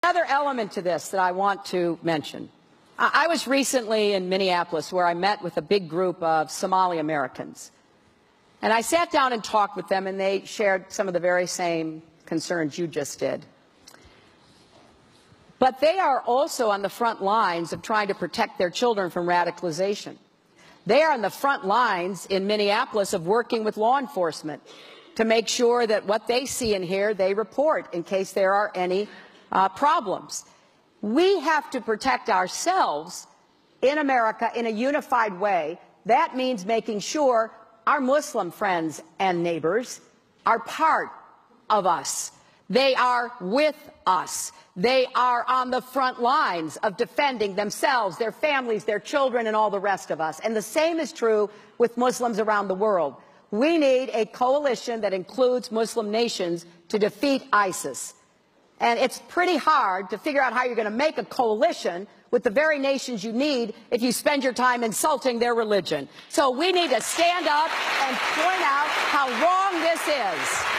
Another element to this that I want to mention. I was recently in Minneapolis where I met with a big group of Somali Americans. And I sat down and talked with them, and they shared some of the very same concerns you just did. But they are also on the front lines of trying to protect their children from radicalization. They are on the front lines in Minneapolis of working with law enforcement to make sure that what they see and hear, they report in case there are any problems. We have to protect ourselves in America in a unified way. That means making sure our Muslim friends and neighbors are part of us. They are with us. They are on the front lines of defending themselves, their families, their children, and all the rest of us. And the same is true with Muslims around the world. We need a coalition that includes Muslim nations to defeat ISIS. And it's pretty hard to figure out how you're going to make a coalition with the very nations you need if you spend your time insulting their religion. So we need to stand up and point out how wrong this is.